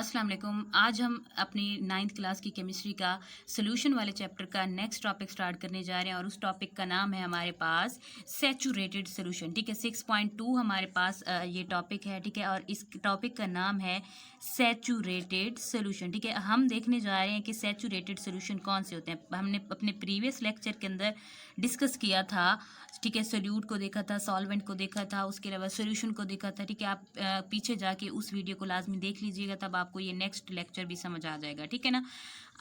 अस्सलाम वालेकुम। आज हम अपनी 9th क्लास की केमिस्ट्री का सोल्यूशन वाले चैप्टर का नेक्स्ट टॉपिक स्टार्ट करने जा रहे हैं और उस टॉपिक का नाम है हमारे पास सैचुरेटेड सोल्यूशन। ठीक है, 6.2 हमारे पास ये टॉपिक है। ठीक है, और इस टॉपिक का नाम है सैचुरेटेड सोल्यूशन। ठीक है, हम देखने जा रहे हैं कि सैचुरेटेड सोल्यूशन कौन से होते हैं। हमने अपने प्रीवियस लेक्चर के अंदर डिस्कस किया था। ठीक है, सोल्यूट को देखा था, सॉल्वेंट को देखा था, उसके अलावा सोल्यूशन को देखा था। ठीक है, आप पीछे जाके उस वीडियो को लाजमी देख लीजिएगा, तब आपको ये नेक्स्ट लेक्चर भी समझ आ जाएगा। ठीक है ना।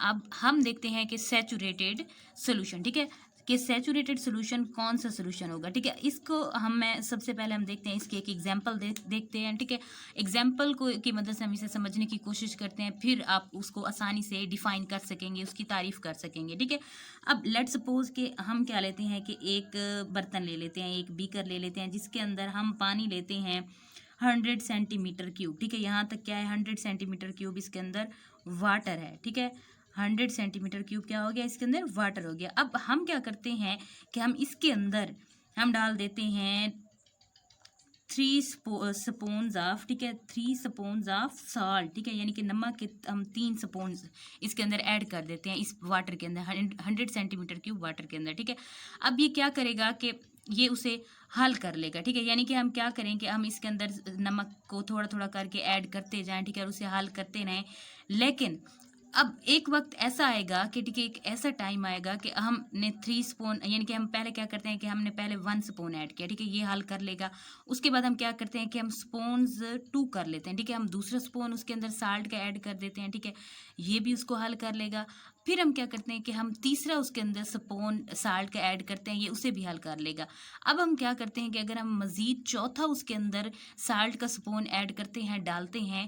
अब हम देखते हैं कि सैचुरेटेड सोल्यूशन। ठीक है, कि सैचुरेटेड सोल्यूशन कौन सा सोल्यूशन होगा। ठीक है, इसको मैं सबसे पहले हम देखते हैं, इसके एक एग्जांपल देखते हैं। ठीक है, एग्जांपल को की मदद से हम इसे समझने की कोशिश करते हैं, फिर आप उसको आसानी से डिफाइन कर सकेंगे, उसकी तारीफ कर सकेंगे। ठीक है, अब लेट सपोज कि हम क्या लेते हैं कि एक बर्तन ले लेते हैं, एक बीकर ले लेते हैं, जिसके अंदर हम पानी लेते हैं 100 सेंटीमीटर क्यूब। ठीक है, यहाँ तक क्या है 100 सेंटीमीटर क्यूब इसके अंदर वाटर है। ठीक है, 100 सेंटीमीटर क्यूब क्या हो गया, इसके अंदर वाटर हो गया। अब हम क्या करते हैं कि हम इसके अंदर हम डाल देते हैं 3 स्पून्स ऑफ, ठीक है, 3 स्पून्स ऑफ सॉल्ट। ठीक है, यानी कि नमक के हम 3 स्पून्स इसके अंदर ऐड कर देते हैं इस वाटर के अंदर, 100 सेंटीमीटर क्यूब वाटर के अंदर। ठीक है, अब ये क्या करेगा कि ये उसे हल कर लेगा। ठीक है, यानी कि हम क्या करें कि हम इसके अंदर नमक को थोड़ा थोड़ा करके ऐड करते जाएं। ठीक है, और उसे हल करते रहें। लेकिन अब एक वक्त ऐसा आएगा कि ठीक है, एक ऐसा टाइम आएगा कि हमने 3 स्पून, यानी कि हम पहले क्या करते हैं कि हमने पहले 1 स्पून ऐड किया। ठीक है, ये हल कर लेगा। उसके बाद हम क्या करते हैं कि हम स्पून्स 2 कर लेते हैं। ठीक है, हम दूसरा स्पून उसके अंदर साल्ट का ऐड कर देते हैं। ठीक है, ये भी उसको हल कर लेगा। फिर हम क्या करते हैं कि हम तीसरा उसके अंदर स्पून साल्ट का ऐड करते हैं, ये उसे भी हल कर लेगा। अब हम क्या करते हैं कि अगर हम मज़ीद चौथा उसके अंदर साल्ट का स्पून ऐड करते हैं, डालते हैं,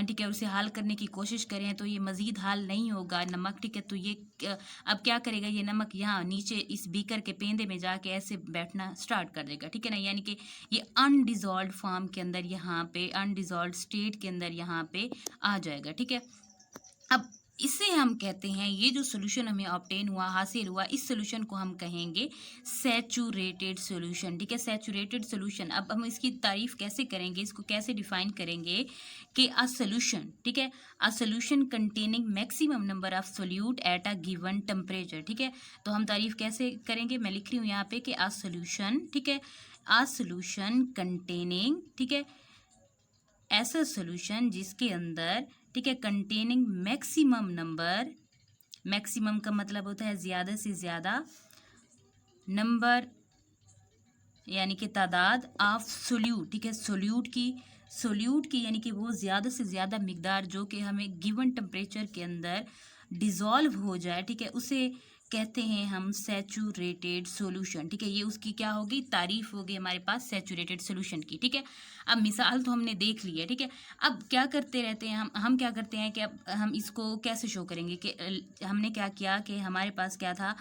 ठीक है, उसे हल करने की कोशिश करें, तो ये मज़ीद हल नहीं होगा नमक। ठीक है, तो ये अब क्या करेगा, ये नमक यहाँ नीचे इस बीकर के पेंदे में जाके ऐसे बैठना स्टार्ट कर देगा। ठीक है ना, यानी कि ये अनडिजॉल्व फॉर्म के अंदर, यहाँ पे अनडिजॉल्व स्टेट के अंदर यहाँ पे आ जाएगा। ठीक है, अब इसे हम कहते हैं, ये जो सोल्यूशन हमें ऑब्टेन हुआ, हासिल हुआ, इस सोल्यूशन को हम कहेंगे सैचुरेटेड सोल्यूशन। ठीक है, सैचुरेटेड सोल्यूशन। अब हम इसकी तारीफ कैसे करेंगे, इसको कैसे डिफाइन करेंगे कि अ सोल्यूशन, ठीक है, a solution containing maximum number of solute at a given temperature. ठीक है, तो हम तारीफ कैसे करेंगे, मैं लिख रही हूँ यहाँ पे कि अ सोल्यूशन, ठीक है, अ सोल्यूशन कंटेनिंग, ठीक है, ऐसा सोल्यूशन जिसके अंदर, ठीक है, कंटेनिंग मैक्सिमम नंबर, मैक्सिमम का मतलब होता है ज़्यादा से ज़्यादा, नंबर यानी कि तादाद, ऑफ सोल्यूट, ठीक है, सोल्यूट की यानी कि वो ज़्यादा से ज़्यादा मिकदार जो कि हमें गिवन टेम्परेचर के अंदर डिज़ोल्व हो जाए। ठीक है, उसे कहते हैं हम सैचुरेटेड सोल्यूशन। ठीक है, ये उसकी क्या होगी, तारीफ होगी हमारे पास सैचुरेटेड सोल्यूशन की। ठीक है, अब मिसाल तो हमने देख ली है। ठीक है, अब क्या करते रहते हैं हम क्या करते हैं कि अब हम इसको कैसे शो करेंगे कि हमने क्या किया कि हमारे पास क्या था,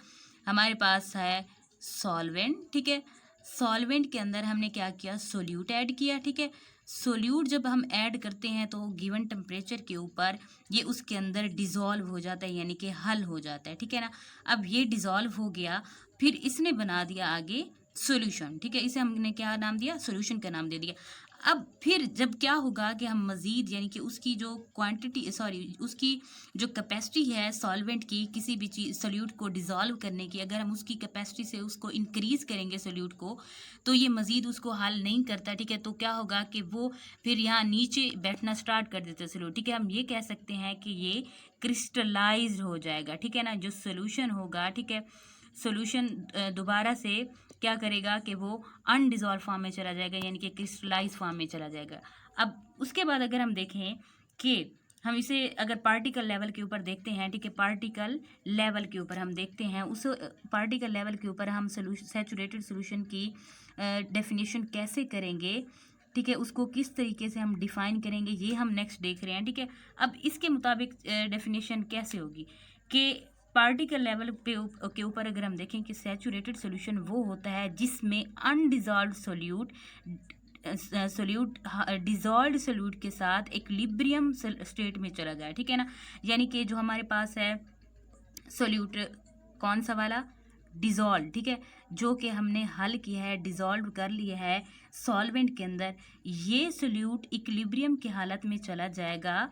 हमारे पास है सॉल्वेंट। ठीक है, सॉल्वेंट के अंदर हमने क्या किया, सोल्यूट ऐड किया। ठीक है, सोल्यूट जब हम ऐड करते हैं तो गिवन टेम्परेचर के ऊपर ये उसके अंदर डिज़ोल्व हो जाता है, यानी कि हल हो जाता है। ठीक है ना, अब ये डिज़ोल्व हो गया, फिर इसने बना दिया आगे सॉल्यूशन। ठीक है, इसे हमने क्या नाम दिया, सॉल्यूशन का नाम दे दिया। अब फिर जब क्या होगा कि हम मज़ीद, यानी कि उसकी जो क्वांटिटी, सॉरी, उसकी जो कैपेसिटी है सॉल्वेंट की, किसी भी चीज़ सोल्यूट को डिज़ोल्व करने की, अगर हम उसकी कैपेसिटी से उसको इंक्रीज़ करेंगे सोल्यूट को, तो ये मज़ीद उसको हल नहीं करता। ठीक है, तो क्या होगा कि वो फिर यहाँ नीचे बैठना स्टार्ट कर देते हैं सोल्यूट। ठीक है, हम ये कह सकते हैं कि ये क्रिस्टलाइज्ड हो जाएगा। ठीक है ना, जो सोल्यूशन होगा, ठीक है, सोल्यूशन दोबारा से क्या करेगा कि वो अनडिजॉल्व फॉर्म में चला जाएगा, यानी कि क्रिस्टलाइज फॉर्म में चला जाएगा। अब उसके बाद अगर हम देखें कि हम इसे अगर पार्टिकल लेवल के ऊपर देखते हैं, ठीक है, पार्टिकल लेवल के ऊपर हम देखते हैं, उस पार्टिकल लेवल के ऊपर हम सैचुरेटेड सोल्यूशन की डेफिनेशन कैसे करेंगे, ठीक है, उसको किस तरीके से हम डिफाइन करेंगे, ये हम नेक्स्ट देख रहे हैं। ठीक है, अब इसके मुताबिक डेफिनेशन कैसे होगी कि पार्टिकल लेवल पे के ऊपर अगर हम देखें कि सैचुरेटेड सोल्यूशन वो होता है जिसमें अनडिजॉल्व सोल्यूट डिजॉल्व सोल्यूट के साथ इक्विलिब्रियम स्टेट में चला जाए। ठीक है ना, यानी कि जो हमारे पास है सोल्यूट कौन सा वाला, डिजॉल्व, ठीक है, जो कि हमने हल किया है, डिजॉल्व कर लिया है सॉल्वेंट के अंदर, ये सोल्यूट इक्विलिब्रियम की हालत में चला जाएगा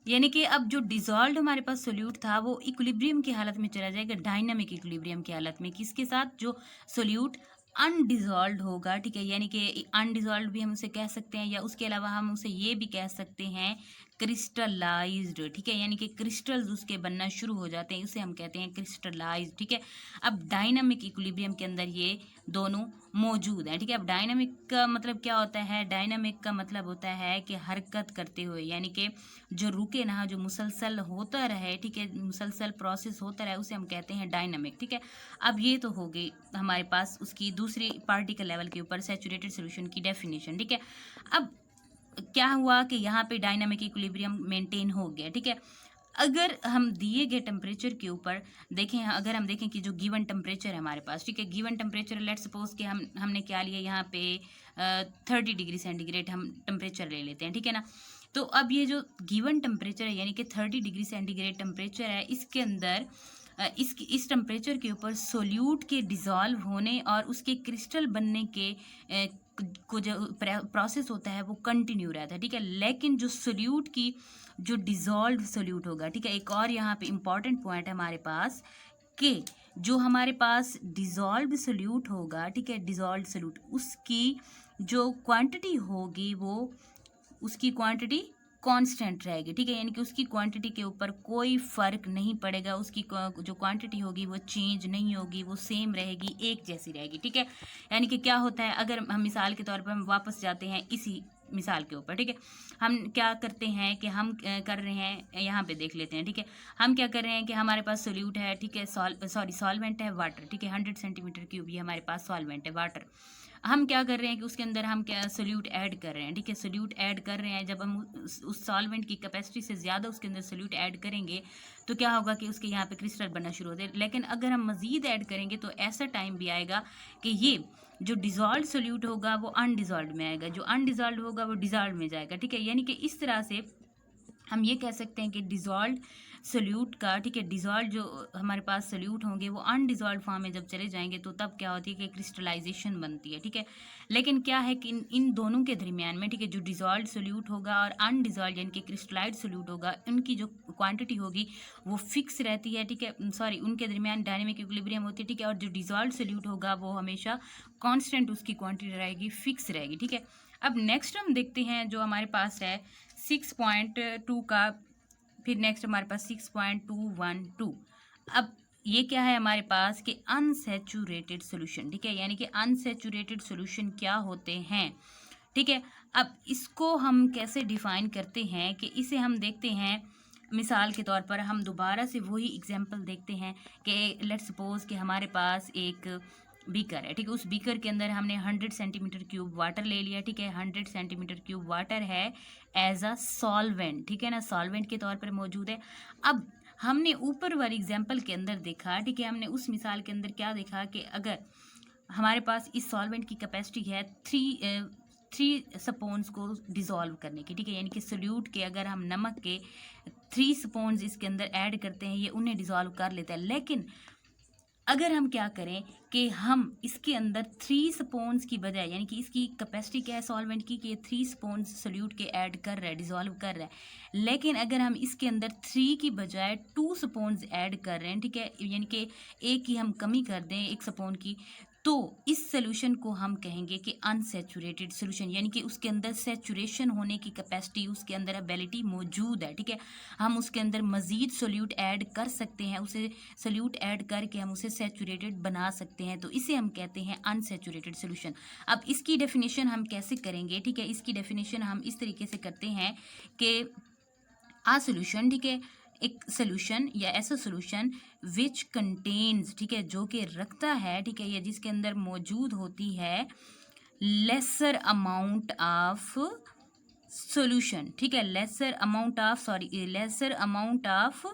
यानी कि अब जो डिसॉल्व्ड हमारे पास सोल्यूट था वो इक्विलिब्रियम की हालत में चला जाएगा डायनामिक इक्विलिब्रियम की हालत में, किसके साथ, जो सोल्यूट अनडिसॉल्व्ड होगा, ठीक है। यानी कि अनडिसॉल्व्ड भी हम उसे कह सकते हैं, या उसके अलावा हम उसे ये भी कह सकते हैं क्रिस्टलाइज्ड, ठीक है। यानी कि क्रिस्टल्स उसके बनना शुरू हो जाते हैं, उसे हम कहते हैं क्रिस्टलाइज्ड, ठीक है। अब डायनामिक इक्विलिब्रियम के अंदर ये दोनों मौजूद हैं, ठीक है। अब डायनामिक का मतलब क्या होता है, डायनामिक का मतलब होता है कि हरकत करते हुए, यानी कि जो रुके ना, जो मुसलसल होता रहे, ठीक है, मुसलसल प्रोसेस होता रहे, उसे हम कहते हैं डायनामिक, ठीक है। अब ये तो हो गई हमारे पास उसकी दूसरी पार्टिकल लेवल के ऊपर सैचुरेटेड सॉल्यूशन की डेफिनेशन, ठीक है। अब क्या हुआ कि यहाँ पे डायनामिक इक्विलिब्रियम मेंटेन हो गया, ठीक है। अगर हम दिए गए टेम्परेचर के ऊपर देखें, अगर हम देखें कि जो गिवन टेम्परेचर है हमारे पास, ठीक है, गिवन टेम्परेचर लेट सपोज कि हमने क्या लिया यहाँ पे 30 डिग्री सेंटीग्रेड हम टेम्परेचर ले लेते हैं, ठीक है ना। तो अब ये जो गिवन टेम्परेचर है यानी कि 30 डिग्री सेंटीग्रेड टेम्परेचर है, इसके अंदर इस टेम्परेचर के ऊपर सोल्यूट के डिज़ोल्व होने और उसके क्रिस्टल बनने के को जो प्रोसेस होता है वो कंटिन्यू रहता है, ठीक है। लेकिन जो सोल्यूट की जो डिज़ोल्व सोल्यूट होगा, ठीक है, एक और यहाँ पे इम्पॉर्टेंट पॉइंट है हमारे पास कि जो हमारे पास डिज़ोल्व सोल्यूट होगा, ठीक है, डिज़ोल्व सोल्यूट उसकी जो क्वांटिटी होगी वो उसकी क्वांटिटी कांस्टेंट रहेगी, ठीक है। यानी कि उसकी क्वांटिटी के ऊपर कोई फ़र्क नहीं पड़ेगा, उसकी जो क्वांटिटी होगी वो चेंज नहीं होगी, वो सेम रहेगी, एक जैसी रहेगी, ठीक है। यानी कि क्या होता है, अगर हम मिसाल के तौर पर हम वापस जाते हैं इसी मिसाल के ऊपर, ठीक है। हम क्या करते हैं कि हम कर रहे हैं, यहाँ पे देख लेते हैं, ठीक है। हम क्या कर रहे हैं कि हमारे पास सोल्यूट है, ठीक है, सॉल्वेंट है वाटर, ठीक है, 100 सेंटीमीटर क्यूब ये हमारे पास सॉल्वेंट है वाटर। हम क्या कर रहे हैं कि उसके अंदर हम क्या सोल्यूट ऐड कर रहे हैं, ठीक है, सोल्यूट ऐड कर रहे हैं। जब हम उस सॉल्वेंट की कैपेसिटी से ज़्यादा उसके अंदर सोल्यूट ऐड करेंगे तो क्या होगा कि उसके यहाँ पे क्रिस्टल बनना शुरू होते हैं। लेकिन अगर हम मज़ीद ऐड करेंगे तो ऐसा टाइम भी आएगा कि ये जो डिज़ोल्व सोल्यूट होगा वो अनडिज़ोल्व में आएगा, जो अनडिज़ोल्व होगा वो डिज़ोल्व में जाएगा, ठीक है। यानी कि इस तरह से हम ये कह सकते हैं कि डिज़ोल्व सोल्यूट का, ठीक है, डिज़ोल्व जो हमारे पास सोल्यूट होंगे वो अनडिज़ोल्व फॉर्म में जब चले जाएंगे तो तब क्या होती है कि क्रिस्टलाइजेशन बनती है, ठीक है। लेकिन क्या है कि इन दोनों के दरमियान में, ठीक है, जो डिज़ोल्व सोल्यूट होगा और अनडिज़ोल्व यानी कि क्रिस्टलाइज सोल्यूट होगा, उनकी जो क्वांटिटी होगी वो फिक्स रहती है, ठीक है, सॉरी, उनके दरमियान डायनेमिक इक्विलिब्रियम होती है, ठीक है। और जो डिज़ोल्व सोल्यूट होगा वो हमेशा कॉन्स्टेंट उसकी क्वांटिटी रहेगी, फिक्स रहेगी, ठीक है। अब नेक्स्ट हम देखते हैं जो हमारे पास है 6.2 का, फिर नेक्स्ट हमारे पास 6.212। अब ये क्या है हमारे पास कि अनसैचुरेटेड सोल्यूशन, ठीक है। यानी कि अनसैचुरेटेड सोल्यूशन क्या होते हैं, ठीक है। अब इसको हम कैसे डिफाइन करते हैं कि इसे हम देखते हैं मिसाल के तौर पर, हम दोबारा से वही एग्जांपल देखते हैं कि लेट्स सपोज कि हमारे पास एक बीकर है, ठीक है। उस बीकर के अंदर हमने 100 सेंटीमीटर क्यूब वाटर ले लिया, ठीक है, 100 सेंटीमीटर क्यूब वाटर है एज अ सॉल्वेंट, ठीक है ना, सॉल्वेंट के तौर पर मौजूद है। अब हमने ऊपर वाली एग्जाम्पल के अंदर देखा, ठीक है, हमने उस मिसाल के अंदर क्या देखा कि अगर हमारे पास इस सॉल्वेंट की कैपेसिटी है थ्री स्पून्स को डिज़ोल्व करने की, ठीक है। यानी कि सोल्यूट के अगर हम नमक के 3 स्पून्स इसके अंदर ऐड करते हैं ये उन्हें डिज़ोल्व कर लेता है। लेकिन अगर हम क्या करें कि हम इसके अंदर 3 स्पून्स की बजाय, यानी कि इसकी कैपेसिटी क्या है सॉल्वेंट की कि ये 3 स्पून्स सोल्यूट के ऐड कर रहा है, डिज़ोल्व कर रहा है। लेकिन अगर हम इसके अंदर 3 की बजाय 2 स्पून्स ऐड कर रहे हैं, ठीक है, यानी कि एक की हम कमी कर दें 1 स्पून की, तो इस सोल्यूशन को हम कहेंगे कि अनसैचुरेटेड सोल्यूशन, यानी कि उसके अंदर सैचुरेशन होने की कैपेसिटी, उसके अंदर एबिलिटी मौजूद है, ठीक है। हम उसके अंदर मज़ीद सोल्यूट ऐड कर सकते हैं, उसे सोल्यूट ऐड करके हम उसे सैचुरेटेड बना सकते हैं, तो इसे हम कहते हैं अनसैचुरेटेड सोल्यूशन। अब इसकी डेफिनेशन हम कैसे करेंगे, ठीक है, इसकी डेफिनेशन हम इस तरीके से करते हैं कि सोल्यूशन, ठीक है, एक सोल्यूशन या ऐसा सोल्यूशन विच कंटेन्स, ठीक है, जो कि रखता है, ठीक है, या जिसके अंदर मौजूद होती है लेसर अमाउंट ऑफ सोल्यूशन, ठीक है, लेसर अमाउंट ऑफ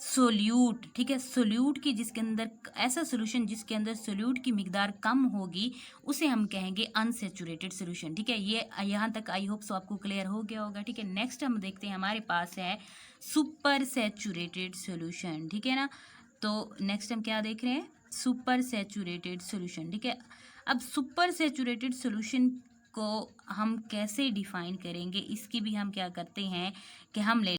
सोल्यूट, ठीक है, सोल्यूट की जिसके अंदर, ऐसा सोल्यूशन जिसके अंदर सोल्यूट की मिकदार कम होगी उसे हम कहेंगे अनसैचुरेटेड सोल्यूशन, ठीक है। ये यहाँ तक आई होप सो आपको क्लियर हो गया होगा, ठीक है। नेक्स्ट हम देखते हैं हमारे पास है सुपर सैचुरेटेड सोल्यूशन, ठीक है ना। तो नेक्स्ट हम क्या देख रहे हैं, सुपर सैचुरेटेड सोल्यूशन, ठीक है। अब सुपर सैचुरेटेड सोल्यूशन को हम कैसे डिफाइन करेंगे, इसकी भी हम क्या करते हैं कि हम ले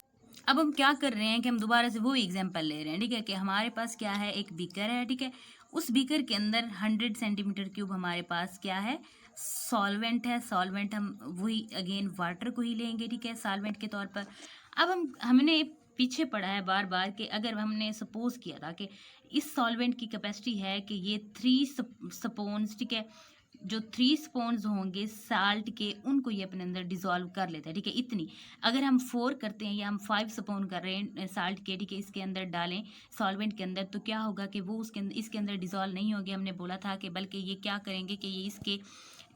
अब हम क्या कर रहे हैं कि हम दोबारा से वो एग्जांपल ले रहे हैं, ठीक है, कि हमारे पास क्या है, एक बीकर है, ठीक है, उस बीकर के अंदर 100 सेंटीमीटर क्यूब हमारे पास क्या है, सॉल्वेंट है। सॉल्वेंट हम वही अगेन वाटर को ही लेंगे, ठीक है, सॉल्वेंट के तौर पर। अब हमने पीछे पढ़ा है बार बार कि अगर हमने सपोज किया था कि इस सॉल्वेंट की कैपेसिटी है कि ये 3 स्पून्स, ठीक है, जो 3 स्पून्स होंगे साल्ट के, उनको ये अपने अंदर डिजोल्व कर लेता है, ठीक है, इतनी। अगर हम 4 करते हैं या हम 5 स्पून कर रहे हैं साल्ट के, ठीक है, इसके अंदर डालें सॉल्वेंट के अंदर, तो क्या होगा कि वो उसके अंदर इसके अंदर डिजोल्व नहीं होगी, हमने बोला था कि बल्कि ये क्या करेंगे कि ये इसके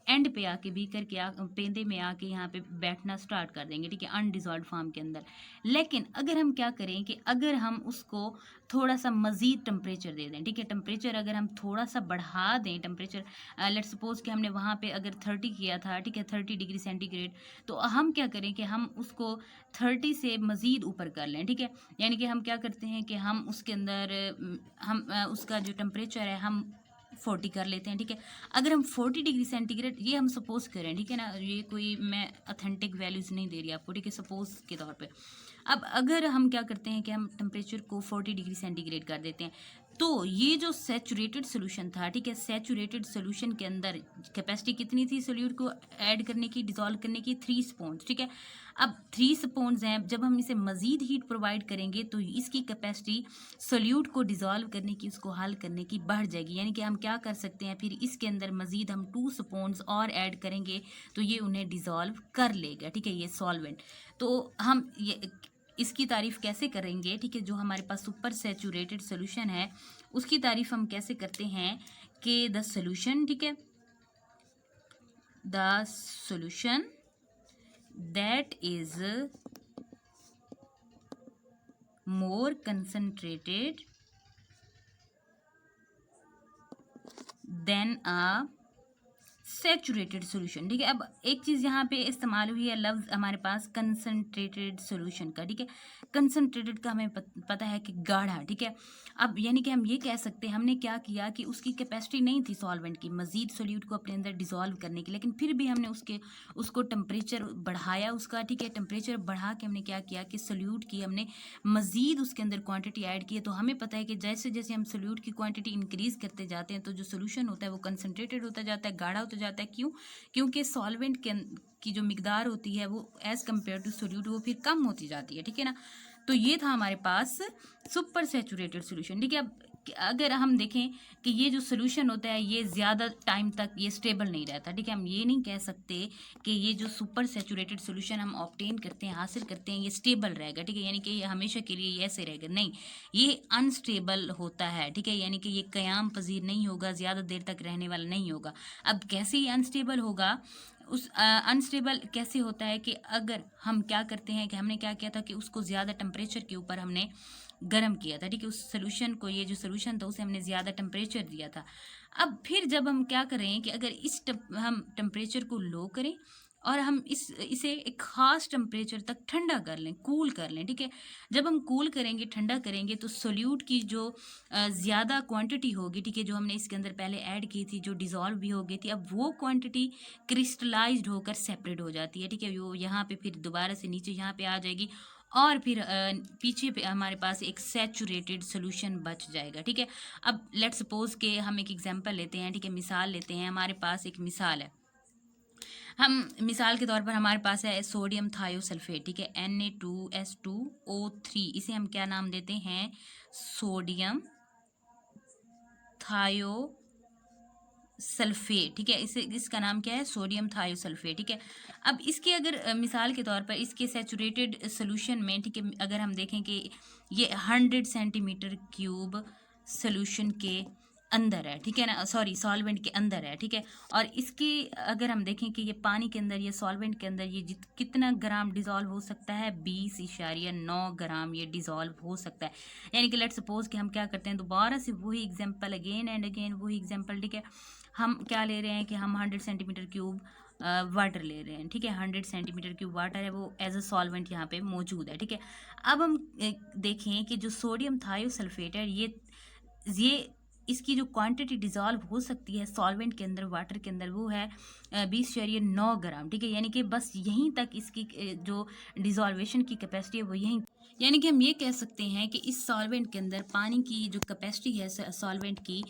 एंड पे आके बीकर के पेंदे में आके यहाँ पे बैठना स्टार्ट कर देंगे, ठीक है, अनडिजॉल्व फॉर्म के अंदर। लेकिन अगर हम क्या करें कि अगर हम उसको थोड़ा सा मज़ीद टेम्परेचर दे दें, ठीक है, टेम्परेचर अगर हम थोड़ा सा बढ़ा दें, टेम्परेचर लेट्स सपोज कि हमने वहाँ पे अगर 30 किया था, ठीक है, 30 डिग्री सेंटीग्रेड, तो हम क्या करें कि हम उसको 30 से मज़ीद ऊपर कर लें, ठीक है। यानी कि हम क्या करते हैं कि हम उसके अंदर हम उसका जो टेम्परेचर है हम 40 कर लेते हैं, ठीक है। अगर हम 40 डिग्री सेंटीग्रेड, ये हम सपोज करें, ठीक है ना, ये कोई मैं अथेंटिक वैल्यूज़ नहीं दे रही आपको, ठीक है, सपोज के तौर पे। अब अगर हम क्या करते हैं कि हम टेम्परेचर को 40 डिग्री सेंटीग्रेड कर देते हैं, तो ये जो सैचुरेटेड सोल्यूशन था, ठीक है, सैचुरेटेड सोल्यूशन के अंदर कैपेसिटी कितनी थी सोल्यूट को ऐड करने की, डिजोल्व करने की, 3 स्पून्स, ठीक है। अब 3 स्पून्स हैं, जब हम इसे मज़ीद हीट प्रोवाइड करेंगे तो इसकी कैपेसिटी सोल्यूट को डिजोल्व करने की, उसको हल करने की बढ़ जाएगी। यानी कि हम क्या कर सकते हैं, फिर इसके अंदर मज़ीद हम 2 स्पून्स और ऐड करेंगे तो ये उन्हें डिजोल्व कर लेगा, ठीक है, ये सॉल्वेंट। तो हम ये इसकी तारीफ़ कैसे करेंगे, ठीक है, जो हमारे पास सुपर सैचुरेटेड सोल्यूशन है उसकी तारीफ़ हम कैसे करते हैं कि द सोल्यूशन, ठीक है, the solution that is more concentrated than a saturated solution, ठीक है। अब एक चीज़ यहाँ पे इस्तेमाल हुई है लफ्ज़ हमारे पास कंसनट्रेटेड सोल्यूशन का, ठीक है, कंसनट्रेटेड का हमें पता है कि गाढ़ा, ठीक है। अब यानी कि हम ये कह सकते हैं हमने क्या किया कि उसकी कैपेसिटी नहीं थी सॉल्वेंट की मज़ीद सोल्यूट को अपने अंदर डिजोल्व करने की, लेकिन फिर भी हमने उसको टेम्परेचर बढ़ाया उसका, ठीक है, टेम्परेचर बढ़ा के हमने क्या किया कि सोल्यूट की हमने मज़ीद उसके अंदर क्वांटिटी ऐड की है। तो हमें पता है कि जैसे जैसे हम सोल्यूट की क्वांटिटी इंक्रीज़ करते जाते हैं तो जो सोल्यूशन होता है वो कंसनट्रेटेड होता जाता है, गाढ़ा होता जाता है। क्यों? क्योंकि सॉल्वेंट की जो मिकदार होती है वो एज़ कम्पेयर टू सोल्यूट वो फिर कम होती जाती है, ठीक है ना। तो ये था हमारे पास सुपर सैचुरेटेड सोल्यूशन, ठीक है। अब अगर हम देखें कि ये जो सोल्यूशन होता है ये ज़्यादा टाइम तक ये स्टेबल नहीं रहता, ठीक है, हम ये नहीं कह सकते कि ये जो सुपर सैचुरेटेड सोल्यूशन हम ऑब्टेन करते हैं, हासिल करते हैं, ये स्टेबल रहेगा, ठीक है, यानी कि ये हमेशा के लिए ये ऐसे रहेगा, नहीं, ये अनस्टेबल होता है, ठीक है, यानी कि ये क़याम पजीर नहीं होगा, ज़्यादा देर तक रहने वाला नहीं होगा। अब कैसे ये अनस्टेबल होगा, उस अनस्टेबल कैसे होता है कि अगर हम क्या करते हैं कि हमने क्या किया था कि उसको ज़्यादा टेम्परेचर के ऊपर हमने गर्म किया था, ठीक है, उस सोल्यूशन को, ये जो सोल्यूशन था उसे हमने ज़्यादा टेम्परेचर दिया था। अब फिर जब हम क्या करें कि अगर हम टेम्परेचर को लो करें और हम इसे एक ख़ास टेम्परेचर तक ठंडा कर लें, कूल कर लें, ठीक है। जब हम कूल करेंगे, ठंडा करेंगे, तो सोल्यूट की जो ज़्यादा क्वांटिटी होगी, ठीक है, जो हमने इसके अंदर पहले ऐड की थी, जो डिज़ोल्व भी हो गई थी, अब वो क्वांटिटी क्रिस्टलाइज्ड होकर सेपरेट हो जाती है, ठीक है, वो यहाँ पे फिर दोबारा से नीचे यहाँ पे आ जाएगी और फिर पीछे पे हमारे पास एक सैचुरेटेड सोल्यूशन बच जाएगा, ठीक है। अब लेट्स सपोज के हम एक एग्जांपल लेते हैं, ठीक है, मिसाल लेते हैं, हमारे पास एक मिसाल है। हम मिसाल के तौर पर हमारे पास है सोडियम थायोसल्फेट, ठीक है, Na2S2O3, इसे हम क्या नाम देते हैं, सोडियम थायोसल्फेट, ठीक है, इसका नाम क्या है, सोडियम थायोसल्फेट, ठीक है। अब इसके अगर मिसाल के तौर पर इसके सैचुरेटेड सोल्यूशन में, ठीक है, अगर हम देखें कि ये 100 सेंटीमीटर क्यूब सोल्यूशन के अंदर है, ठीक है ना, सॉरी सॉल्वेंट के अंदर है, ठीक है। और इसके अगर हम देखें कि ये पानी के अंदर, ये सॉल्वेंट के अंदर ये कितना ग्राम डिज़ोल्व हो सकता है, 20.9 ग्राम ये डिज़ोल्व हो सकता है। यानी कि लेट्स सपोज कि हम क्या करते हैं, दोबारा से वही एग्जांपल, अगेन एंड अगेन वही एग्जांपल, ठीक है। हम क्या ले रहे हैं कि हम 100 सेंटीमीटर क्यूब वाटर ले रहे हैं, ठीक है, 100 सेंटीमीटर क्यूब वाटर है, वो एज अ सॉल्वेंट यहाँ पे मौजूद है, ठीक है। अब हम देखें कि जो सोडियम थायोसल्फेट है ये इसकी जो क्वांटिटी डिज़ोल्व हो सकती है सॉल्वेंट के अंदर, वाटर के अंदर, वो है 20.9 ग्राम, ठीक है। यानी कि बस यहीं तक इसकी जो डिज़ोल्वेशन की कैपेसिटी है वो यहीं, यानी कि हम ये कह सकते हैं कि इस सॉल्वेंट के अंदर पानी की जो कैपेसिटी है सॉल्वेंट की,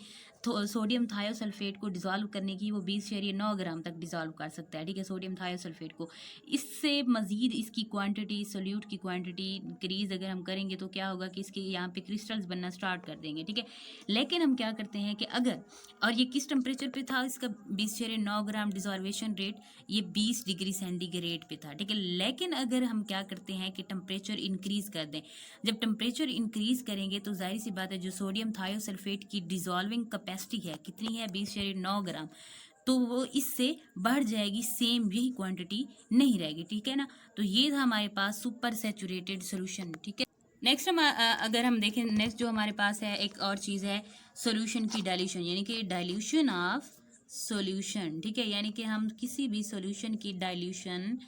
सोडियम थायोसल्फेट को डिज़ोल्व करने की, वो 20.9 ग्राम तक डिज़ोल्व कर सकता है, ठीक है, सोडियम थायोसल्फेट को। इससे मज़ीद इसकी क्वांटिटी, सोल्यूट की क्वांटिटी इंक्रीज़ अगर हम करेंगे तो क्या होगा कि इसके यहाँ पे क्रिस्टल्स बनना स्टार्ट कर देंगे, ठीक है। लेकिन हम क्या करते हैं कि अगर, और ये किस टेम्परेचर पे था इसका 20.9 ग्राम डिज़ोल्वेशन रेट, ये 20 डिग्री सेंटीग्रेड पे था, ठीक है। लेकिन अगर हम क्या करते हैं कि टेम्परेचर इंक्रीज़ कर दें, जब टेम्परेचर इंक्रीज़ करेंगे तो जाहिर सी बात है जो सोडियम थायोसल्फेट की डिज़ोल्विंग कैपेसिटी है कितनी है, 20.9 ग्राम, तो वो इससे बढ़ जाएगी, सेम यही क्वांटिटी नहीं रहेगी, ठीक है ना। तो ये था हमारे पास सुपर सैचुरेटेड सोल्यूशन, ठीक है। नेक्स्ट हम अगर हम देखें, नेक्स्ट जो हमारे पास है एक और चीज़ है सॉल्यूशन की डाइल्यूशन, यानी कि डाइल्यूशन ऑफ सॉल्यूशन, ठीक है। यानी कि हम किसी भी सॉल्यूशन की डाइल्यूशन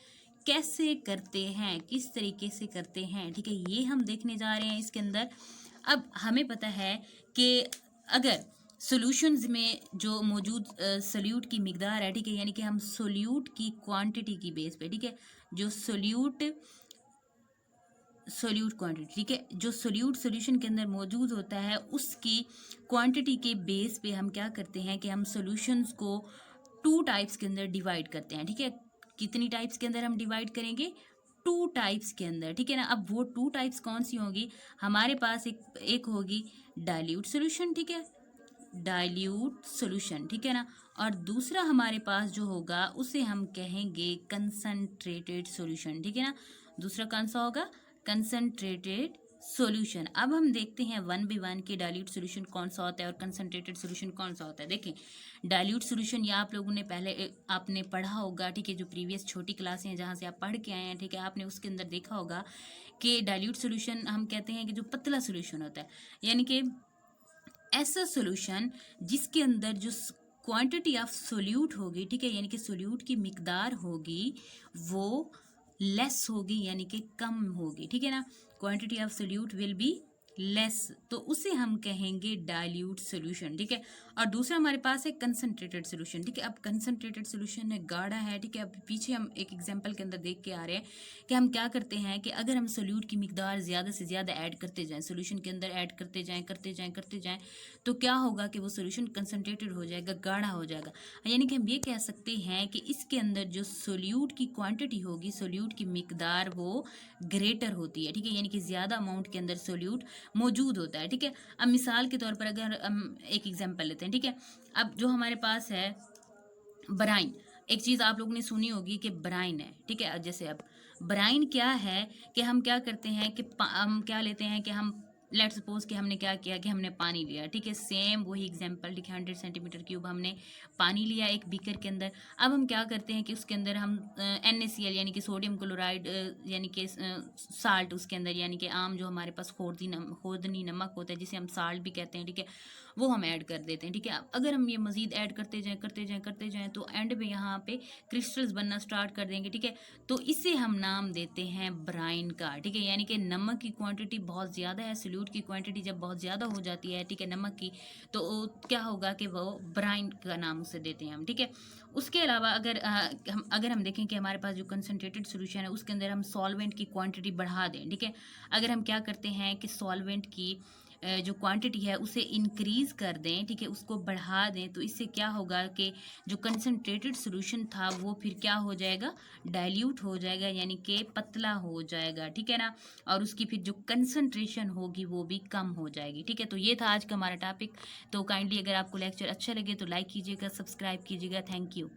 कैसे करते हैं, किस तरीके से करते हैं, ठीक है, ये हम देखने जा रहे हैं इसके अंदर। अब हमें पता है कि अगर सॉल्यूशंस में जो मौजूद सोल्यूट की मिकदार है, ठीक है, यानी कि हम सोल्यूट की क्वांटिटी की बेस पे, ठीक है, जो सोल्यूट क्वांटिटी, ठीक है, जो सोल्यूट सॉल्यूशन के अंदर मौजूद होता है उसकी क्वांटिटी के बेस पे हम क्या करते हैं कि हम सॉल्यूशंस को 2 टाइप्स के अंदर डिवाइड करते हैं, ठीक है। कितनी टाइप्स के अंदर हम डिवाइड करेंगे, 2 टाइप्स के अंदर, ठीक है ना। अब वो 2 टाइप्स कौन सी होंगी, हमारे पास एक होगी डाइल्यूट सॉल्यूशन, ठीक है, डाइल्यूट सॉल्यूशन, ठीक है ना। और दूसरा हमारे पास जो होगा उसे हम कहेंगे कंसंट्रेटेड सॉल्यूशन, ठीक है ना। दूसरा कौन सा होगा, कंसंट्रेटेड सॉल्यूशन। अब हम देखते हैं 1 by 1 के डाइल्यूट सॉल्यूशन कौन सा होता है और कंसंट्रेटेड सॉल्यूशन कौन सा होता है। देखें, डाइल्यूट सॉल्यूशन या आप लोगों ने पहले आपने पढ़ा होगा, ठीक है, जो प्रीवियस छोटी क्लासें हैं जहाँ से आप पढ़ के आए हैं, ठीक है, आपने उसके अंदर देखा होगा कि डाइल्यूट सॉल्यूशन हम कहते हैं कि जो पतला सॉल्यूशन होता है, यानी कि ऐसा सॉल्यूशन जिसके अंदर जो क्वांटिटी ऑफ सोल्यूट होगी, ठीक है, यानी कि सोल्यूट की मिकदार होगी वो लेस होगी, यानी कि कम होगी, ठीक है ना। Quantity of solute will be less, तो उसे हम कहेंगे डाइल्यूट सॉल्यूशन, ठीक है। और दूसरा हमारे पास है कंसंट्रेटेड सॉल्यूशन, ठीक है। अब कंसंट्रेटेड सॉल्यूशन है, गाढ़ा है, ठीक है। अब पीछे हम एक एग्जांपल के अंदर देख के आ रहे हैं कि हम क्या करते हैं कि अगर हम सोल्यूट की मिकदार ज़्यादा से ज़्यादा ऐड करते जाएं, सोल्यूशन के अंदर ऐड करते जाएं, तो क्या होगा कि वो सोल्यूशन कंसंट्रेटेड हो जाएगा, गाढ़ा हो जाएगा। यानी कि हम ये कह सकते हैं कि इसके अंदर जो सोल्यूट की क्वांटिटी होगी, सोल्यूट की मिकदार वो ग्रेटर होती है, ठीक है, यानी कि ज़्यादा अमाउंट के अंदर सोल्यूट मौजूद होता है, ठीक है। अब मिसाल के तौर पर अगर हम एक एग्जांपल लेते हैं, ठीक है। अब जो हमारे पास है ब्राइन, एक चीज़ आप लोगों ने सुनी होगी कि ब्राइन है, ठीक है। जैसे अब ब्राइन क्या है कि हम क्या करते हैं कि हम क्या लेते हैं कि हम लेट सपोज कि हमने क्या किया कि हमने पानी लिया, ठीक है, सेम वही एग्जांपल, ठीक है, 100 सेंटीमीटर क्यूब हमने पानी लिया एक बीकर के अंदर। अब हम क्या करते हैं कि उसके अंदर हम NaCl यानी कि सोडियम क्लोराइड, यानी कि साल्ट उसके अंदर, यानी कि आम जो हमारे पास खोदनी नमक होता है जिसे हम साल्ट भी कहते हैं, ठीक है, वो हम ऐड कर देते हैं, ठीक है। अगर हम ये मज़ीद ऐड करते जाएं तो एंड में यहाँ पे क्रिस्टल्स बनना स्टार्ट कर देंगे, ठीक है। तो इसे हम नाम देते हैं ब्राइन का, ठीक है, यानी कि नमक की क्वांटिटी बहुत ज़्यादा है, सोल्यूट की क्वांटिटी जब बहुत ज़्यादा हो जाती है, ठीक है, नमक की, तो क्या होगा कि वो ब्राइन का नाम उसे देते हैं हम, ठीक है। उसके अलावा अगर हम देखें कि हमारे पास जो कंसनट्रेटेड सोल्यूशन है उसके अंदर हम सॉल्वेंट की क्वांटिटी बढ़ा दें, ठीक है। अगर हम क्या करते हैं कि सॉल्वेंट की जो क्वांटिटी है उसे इंक्रीज़ कर दें, ठीक है, उसको बढ़ा दें, तो इससे क्या होगा कि जो कंसनट्रेटेड सॉल्यूशन था वो फिर क्या हो जाएगा, डाइल्यूट हो जाएगा, यानी कि पतला हो जाएगा, ठीक है ना। और उसकी फिर जो कंसंट्रेशन होगी वो भी कम हो जाएगी, ठीक है। तो ये था आज का हमारा टॉपिक। तो काइंडली अगर आपको लेक्चर अच्छा लगे तो लाइक कीजिएगा, सब्सक्राइब कीजिएगा। Thank you.